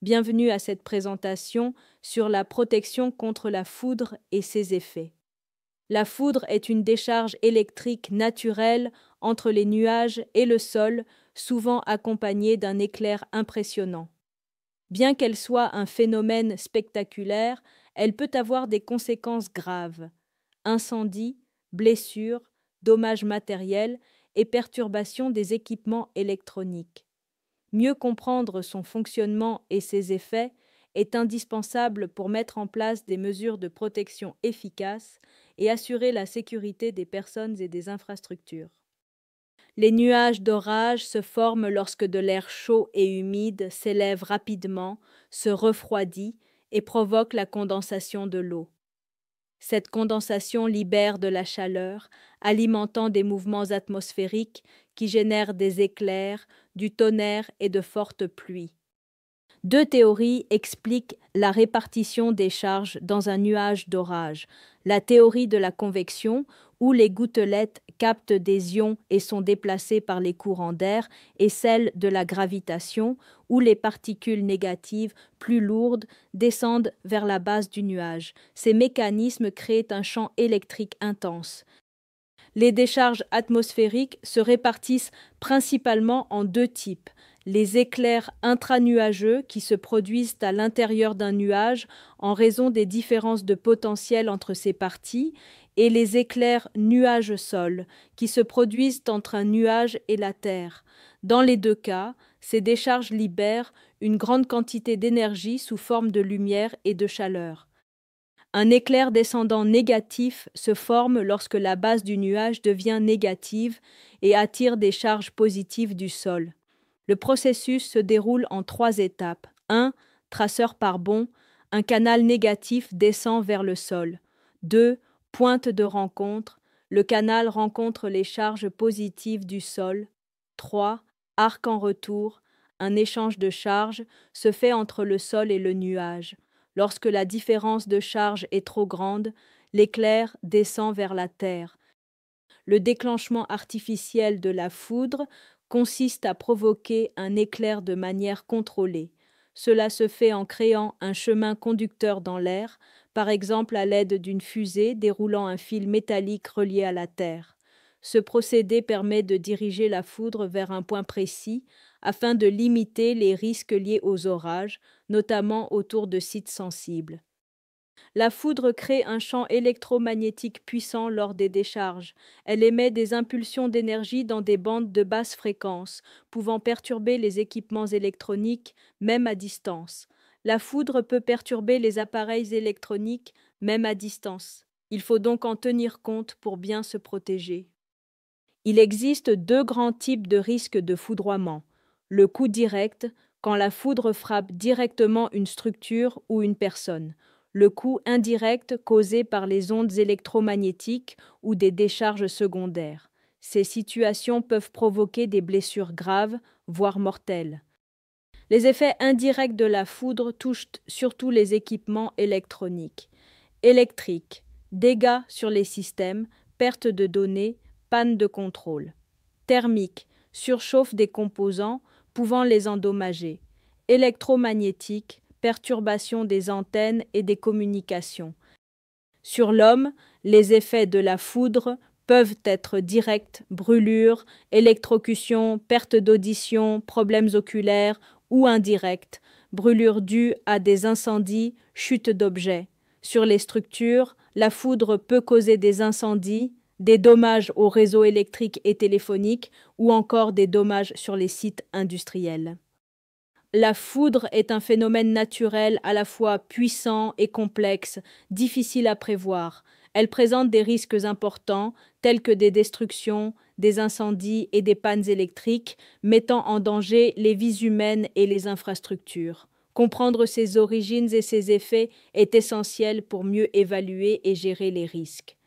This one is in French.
Bienvenue à cette présentation sur la protection contre la foudre et ses effets. La foudre est une décharge électrique naturelle entre les nuages et le sol, souvent accompagnée d'un éclair impressionnant. Bien qu'elle soit un phénomène spectaculaire, elle peut avoir des conséquences graves: incendies, blessures, dommages matériels et perturbations des équipements électroniques. Mieux comprendre son fonctionnement et ses effets est indispensable pour mettre en place des mesures de protection efficaces et assurer la sécurité des personnes et des infrastructures. Les nuages d'orage se forment lorsque de l'air chaud et humide s'élève rapidement, se refroidit et provoque la condensation de l'eau. Cette condensation libère de la chaleur, alimentant des mouvements atmosphériques qui génèrent des éclairs, du tonnerre et de fortes pluies. Deux théories expliquent la répartition des charges dans un nuage d'orage: la théorie de la convection, où les gouttelettes captent des ions et sont déplacées par les courants d'air, et celle de la gravitation, où les particules négatives, plus lourdes, descendent vers la base du nuage. Ces mécanismes créent un champ électrique intense. Les décharges atmosphériques se répartissent principalement en deux types: les éclairs intranuageux qui se produisent à l'intérieur d'un nuage en raison des différences de potentiel entre ses parties, et les éclairs nuage-sol qui se produisent entre un nuage et la Terre. Dans les deux cas, ces décharges libèrent une grande quantité d'énergie sous forme de lumière et de chaleur. Un éclair descendant négatif se forme lorsque la base du nuage devient négative et attire des charges positives du sol. Le processus se déroule en trois étapes. 1. Traceur par bond, un canal négatif descend vers le sol. 2. Pointe de rencontre, le canal rencontre les charges positives du sol. 3. Arc en retour, un échange de charges se fait entre le sol et le nuage. Lorsque la différence de charge est trop grande, l'éclair descend vers la Terre. Le déclenchement artificiel de la foudre consiste à provoquer un éclair de manière contrôlée. Cela se fait en créant un chemin conducteur dans l'air, par exemple à l'aide d'une fusée déroulant un fil métallique relié à la Terre. Ce procédé permet de diriger la foudre vers un point précis afin de limiter les risques liés aux orages, notamment autour de sites sensibles. La foudre crée un champ électromagnétique puissant lors des décharges. Elle émet des impulsions d'énergie dans des bandes de basse fréquence, pouvant perturber les équipements électroniques, même à distance. La foudre peut perturber les appareils électroniques, même à distance. Il faut donc en tenir compte pour bien se protéger. Il existe deux grands types de risques de foudroiement: le coup direct, quand la foudre frappe directement une structure ou une personne; le coup indirect, causé par les ondes électromagnétiques ou des décharges secondaires. Ces situations peuvent provoquer des blessures graves, voire mortelles. Les effets indirects de la foudre touchent surtout les équipements électroniques. Électriques, dégâts sur les systèmes, perte de données, panne de contrôle. Thermique, surchauffe des composants, pouvant les endommager. Électromagnétique, perturbation des antennes et des communications. Sur l'homme, les effets de la foudre peuvent être directs: brûlures, électrocution, perte d'audition, problèmes oculaires, ou indirects, brûlures dues à des incendies, chute d'objets. Sur les structures, la foudre peut causer des incendies, des dommages aux réseaux électriques et téléphoniques, ou encore des dommages sur les sites industriels. La foudre est un phénomène naturel à la fois puissant et complexe, difficile à prévoir. Elle présente des risques importants, tels que des destructions, des incendies et des pannes électriques, mettant en danger les vies humaines et les infrastructures. Comprendre ses origines et ses effets est essentiel pour mieux évaluer et gérer les risques.